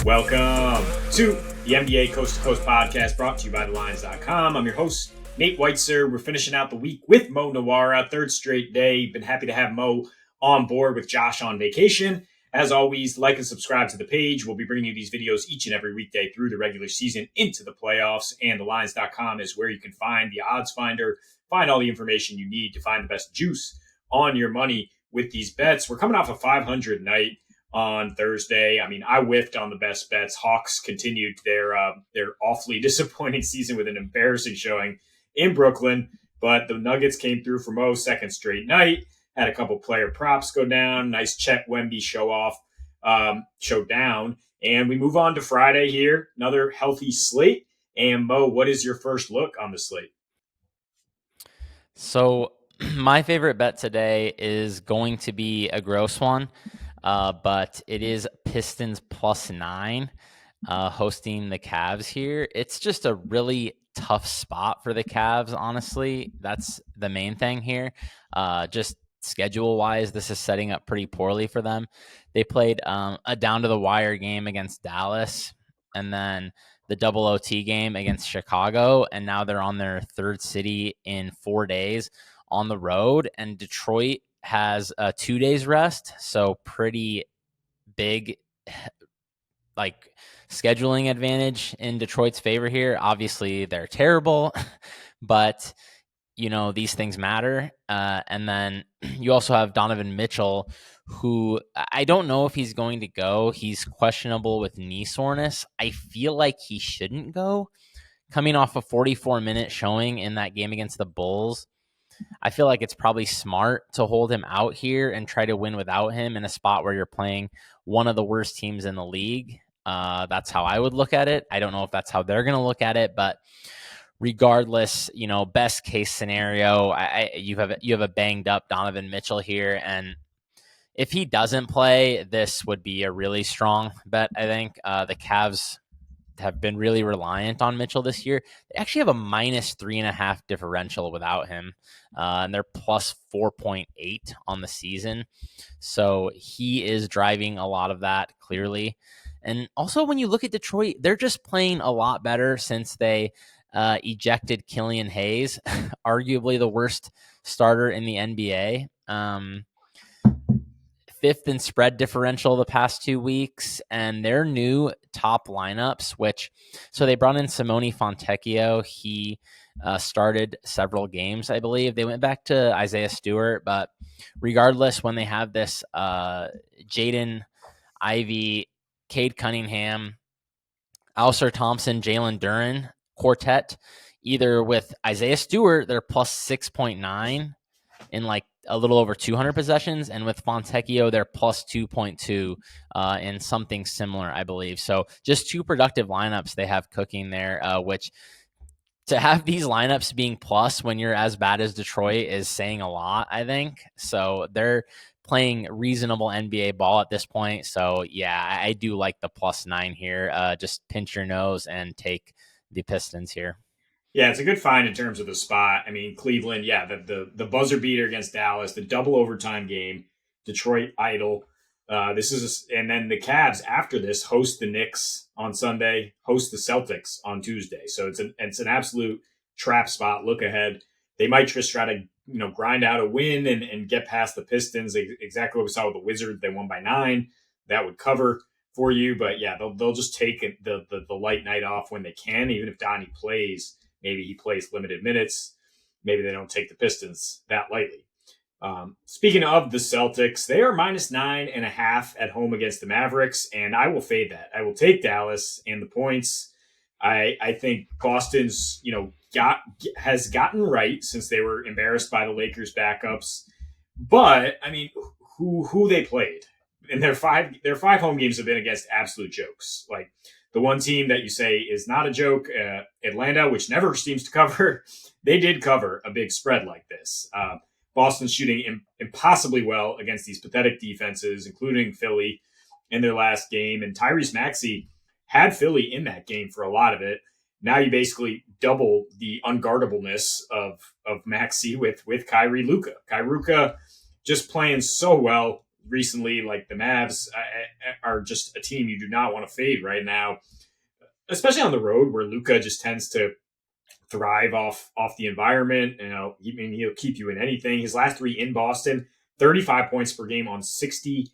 Welcome to the NBA Coast to Coast podcast brought to you by thelines.com. I'm your host, Nate Weitzer. We're finishing out the week with Mo Nawara, third straight day. Been happy to have Mo on board with Josh on vacation. As always, like and subscribe to the page. We'll be bringing you these videos each and every weekday through the regular season into the playoffs. And thelines.com is where you can find the odds finder, find all the information you need to find the best juice on your money with these bets. We're coming off a 500 night on Thursday. I mean, I whiffed on the best bets. Hawks continued their awfully disappointing season with an embarrassing showing in Brooklyn, but the Nuggets came through for Mo's second straight night. Had a couple player props go down. Nice Chet Wemby show down. And we move on to Friday here. Another healthy slate. And Mo, what is your first look on the slate? So my favorite bet today is going to be a gross one, but it is Pistons +9 hosting the Cavs here. It's just a really tough spot for the Cavs, honestly. That's the main thing here. Just schedule-wise, this is setting up pretty poorly for them. They played a down-to-the-wire game against Dallas, and then the double OT game against Chicago, and now they're on their third city in 4 days on the road, and Detroit has 2 days rest, so pretty big scheduling advantage in Detroit's favor here. Obviously, they're terrible, but these things matter. And then you also have Donovan Mitchell, who I don't know if he's going to go. He's questionable with knee soreness. I feel like he shouldn't go. Coming off a 44-minute showing in that game against the Bulls, I feel like it's probably smart to hold him out here and try to win without him in a spot where you're playing one of the worst teams in the league. That's how I would look at it. I don't know if that's how they're going to look at it, but regardless, best case scenario, you have a banged up Donovan Mitchell here, and if he doesn't play, this would be a really strong bet. I think the Cavs have been really reliant on Mitchell this year. They actually have a -3.5 differential without him, and they're +4.8 on the season. So he is driving a lot of that, clearly. And also, when you look at Detroit, they're just playing a lot better since they ejected Killian Hayes, arguably the worst starter in the NBA. Fifth in spread differential the past 2 weeks, and their new top lineups, so they brought in Simone Fontecchio. He started several games, I believe. They went back to Isaiah Stewart, but regardless, when they have this Jaden Ivey, Cade Cunningham, Alistair Thompson, Jalen Duren quartet, either with Isaiah Stewart, they're +6.9 in a little over 200 possessions, and with Fontecchio, they're +2.2 in something similar, I believe. So just two productive lineups they have cooking there, which to have these lineups being plus when you're as bad as Detroit is saying a lot, I think. So they're playing reasonable NBA ball at this point. So yeah, I do like the +9 here. Just pinch your nose and take the Pistons here. Yeah, it's a good find in terms of the spot. I mean, Cleveland, yeah, the buzzer beater against Dallas, the double overtime game, Detroit idle. And then the Cavs after this host the Knicks on Sunday, host the Celtics on Tuesday. So it's an absolute trap spot. Look ahead. They might just try to grind out a win and get past the Pistons. Exactly what we saw with the Wizards. They won by 9. That would cover for you. But yeah, they'll just take the light night off when they can, even if Donnie plays. Maybe he plays limited minutes. Maybe they don't take the Pistons that lightly. Speaking of the Celtics, they are -9.5 at home against the Mavericks, and I will fade that. I will take Dallas and the points. I think Boston's has gotten right since they were embarrassed by the Lakers backups. But I mean, who they played in their five home games have been against absolute jokes. Like the one team that you say is not a joke, Atlanta, which never seems to cover, they did cover a big spread like this. Boston's shooting impossibly well against these pathetic defenses, including Philly in their last game. And Tyrese Maxey had Philly in that game for a lot of it. Now you basically double the unguardableness of Maxey with Kyrie Luka. Kyrie Luka just playing so well, recently, like the Mavs are just a team you do not want to fade right now, especially on the road where Luka just tends to thrive off the environment. He'll keep you in anything. His last three in Boston, 35 points per game on 60-50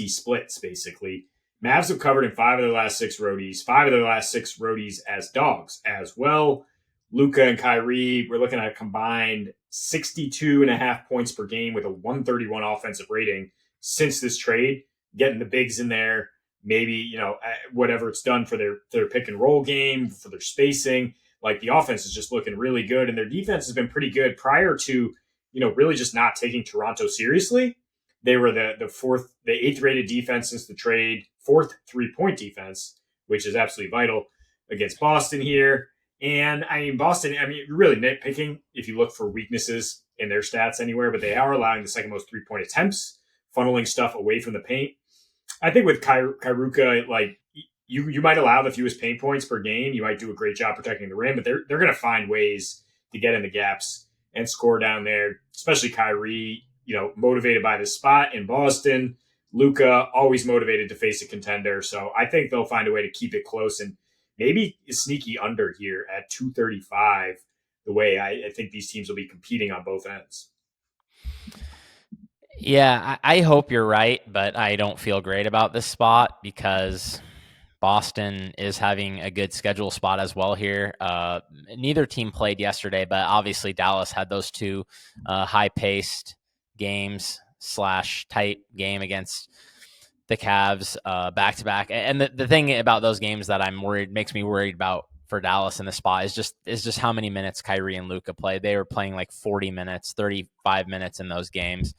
splits, basically. Mavs have covered in five of their last six roadies, five of their last six roadies as dogs as well. Luka and Kyrie, we're looking at a combined 62 and a half points per game with a 131 offensive rating since this trade, getting the bigs in there. Maybe, whatever it's done for their pick and roll game, for their spacing. Like the offense is just looking really good, and their defense has been pretty good prior to, really just not taking Toronto seriously. They were the eighth rated defense since the trade, fourth 3-point defense, which is absolutely vital against Boston here. And I mean, Boston, you're really nitpicking if you look for weaknesses in their stats anywhere, but they are allowing the second most 3-point attempts, funneling stuff away from the paint. I think with Kairuka, like you might allow the fewest paint points per game. You might do a great job protecting the rim, but they're going to find ways to get in the gaps and score down there. Especially Kyrie, motivated by the spot in Boston. Luka always motivated to face a contender, so I think they'll find a way to keep it close and maybe a sneaky under here at 235. The way I think these teams will be competing on both ends. Yeah, I hope you're right, but I don't feel great about this spot because Boston is having a good schedule spot as well here. Neither team played yesterday, but obviously Dallas had those two high-paced games / tight game against the Cavs back-to-back. And the thing about those games that makes me worried about for Dallas in the spot is just how many minutes Kyrie and Luka played. They were playing like 40 minutes, 35 minutes in those games.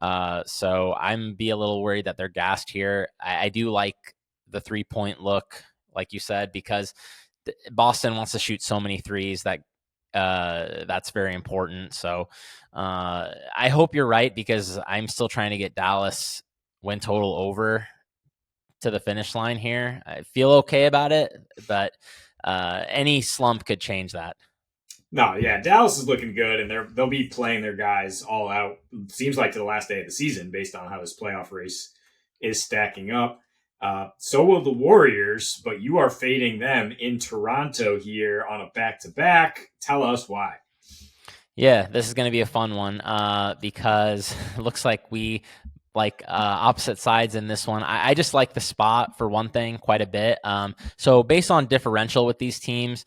So I'm be a little worried that they're gassed here. I do like the 3-point look, like you said, because Boston wants to shoot so many threes that that's very important. So I hope you're right because I'm still trying to get Dallas win total over to the finish line here. I feel okay about it, but any slump could change that. No, yeah, Dallas is looking good, and they'll be playing their guys all out. Seems like to the last day of the season, based on how this playoff race is stacking up. So will the Warriors, but you are fading them in Toronto here on a back-to-back. Tell us why. Yeah, this is going to be a fun one because it looks like we like opposite sides in this one. I just like the spot for one thing quite a bit. So based on differential with these teams,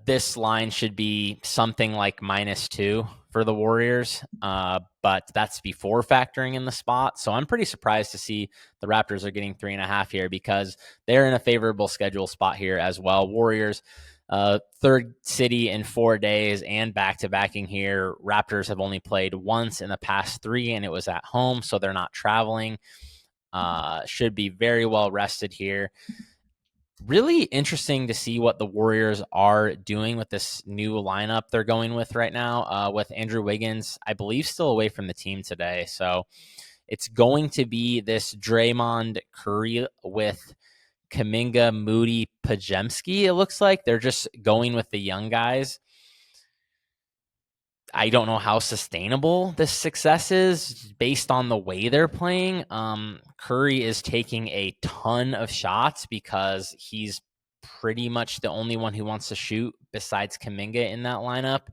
this line should be something like -2 for the Warriors, but that's before factoring in the spot. So I'm pretty surprised to see the Raptors are getting 3.5 here because they're in a favorable schedule spot here as well. Warriors, third city in 4 days and back-to-backing here. Raptors have only played once in the past 3, and it was at home, so they're not traveling. Should be very well rested here. Really interesting to see what the Warriors are doing with this new lineup they're going with right now with Andrew Wiggins, I believe, still away from the team today. So it's going to be this Draymond Curry with Kuminga, Moody, Pajemski, it looks like. They're just going with the young guys. I don't know how sustainable this success is based on the way they're playing. Curry is taking a ton of shots because he's pretty much the only one who wants to shoot besides Kuminga in that lineup.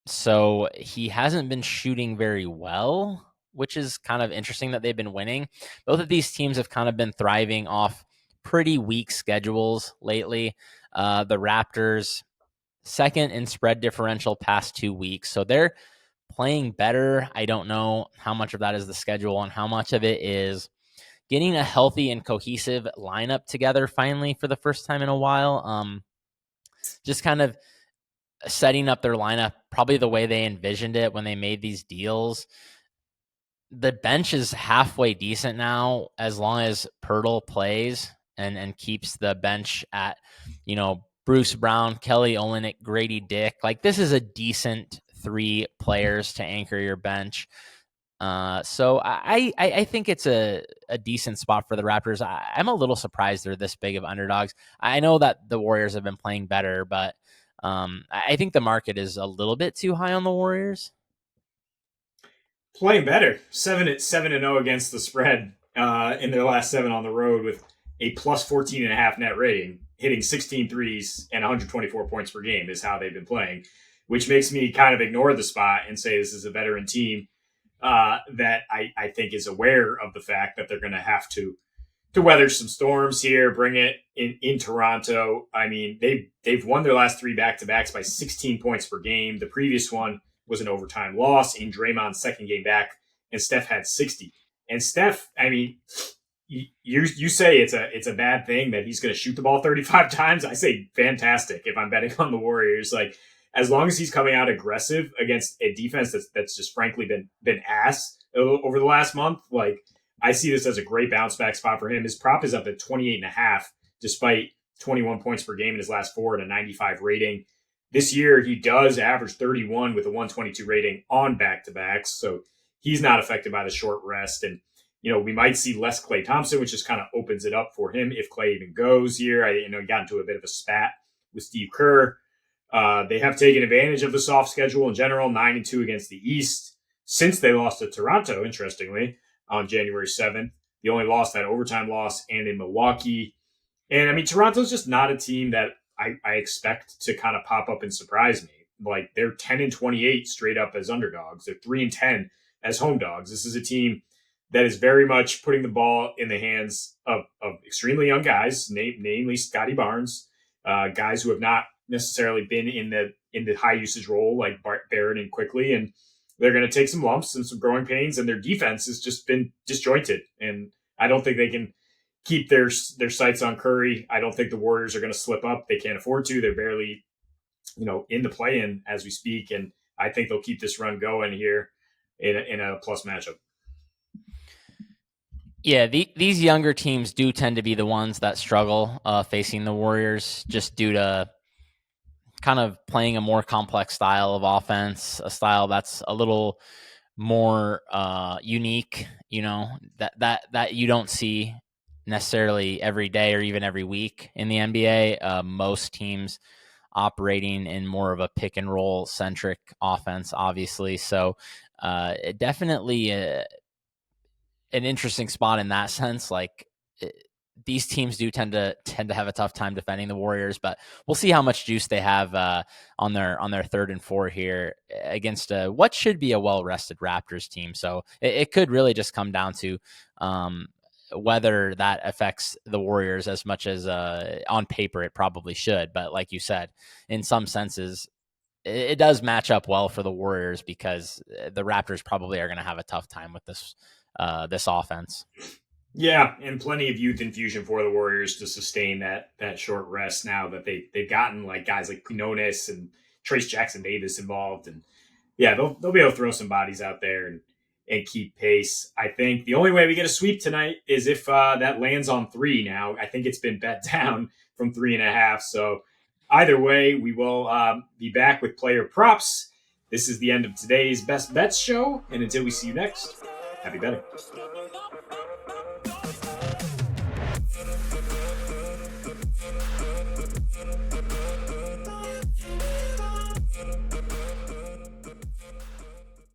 So he hasn't been shooting very well, which is kind of interesting that they've been winning. Both of these teams have kind of been thriving off pretty weak schedules lately. The Raptors, second in spread differential past 2 weeks. So they're playing better. I don't know how much of that is the schedule and how much of it is getting a healthy and cohesive lineup together finally for the first time in a while. Just kind of setting up their lineup probably the way they envisioned it when they made these deals. The bench is halfway decent now as long as Pirtle plays and keeps the bench at, Bruce Brown, Kelly Olynyk, Grady Dick. Like, this is a decent 3 players to anchor your bench. So I think it's a decent spot for the Raptors. I'm a little surprised they're this big of underdogs. I know that the Warriors have been playing better, but I think the market is a little bit too high on the Warriors. playing better. 7-0 against the spread in their last 7 on the road with a plus 14.5 net rating, hitting 16 threes and 124 points per game is how they've been playing, which makes me kind of ignore the spot and say this is a veteran team that I think is aware of the fact that they're going to have to weather some storms here, bring it in Toronto. I mean, they've won their last 3 back-to-backs by 16 points per game. The previous one was an overtime loss in Draymond's second game back, and Steph had 60. And Steph, I mean, you say it's a bad thing that he's going to shoot the ball 35 times. I say fantastic if I'm betting on the Warriors. Like, as long as he's coming out aggressive against a defense that's just frankly been ass over the last month, like, I see this as a great bounce back spot for him. His prop is up at 28.5, despite 21 points per game in his last 4 and a 95 rating. This year, he does average 31 with a 122 rating on back-to-backs, so he's not affected by the short rest. And, we might see less Klay Thompson, which just kind of opens it up for him if Klay even goes here. He got into a bit of a spat with Steve Kerr. They have taken advantage of the soft schedule in general, 9-2 against the East since they lost to Toronto, interestingly, on January 7th. The only loss, that overtime loss, and in Milwaukee. And, I mean, Toronto's just not a team that I expect to kind of pop up and surprise me. Like, they're 10-28 straight up as underdogs. They're 3-10 as home dogs. This is a team that is very much putting the ball in the hands of extremely young guys, namely Scotty Barnes, guys who have not necessarily been in the high usage role like Barrett and Quickly, and they're going to take some lumps and some growing pains, and their defense has just been disjointed. And I don't think they can keep their sights on Curry. I don't think the Warriors are going to slip up. They can't afford to. They're barely, in the play-in as we speak, and I think they'll keep this run going here in a plus matchup. Yeah, these younger teams do tend to be the ones that struggle facing the Warriors just due to kind of playing a more complex style of offense, a style that's a little more unique, that you don't see necessarily every day or even every week in the NBA. Most teams operating in more of a pick and roll centric offense, obviously. So definitely an interesting spot in that sense. Like, these teams do tend to have a tough time defending the Warriors, but we'll see how much juice they have on their 3rd and 4 here against what should be a well-rested Raptors team. So it could really just come down to whether that affects the Warriors as much as on paper it probably should. But like you said, in some senses, it does match up well for the Warriors because the Raptors probably are going to have a tough time with this offense. Yeah, and plenty of youth infusion for the Warriors to sustain that short rest now that they've gotten like guys like Quinones and Trace Jackson Davis involved. And yeah, they'll be able to throw some bodies out there and keep pace. I think the only way we get a sweep tonight is if that lands on 3 now. I think it's been bet down from 3.5. So either way, we will be back with player props. This is the end of today's Best Bets show. And until we see you next, happy betting.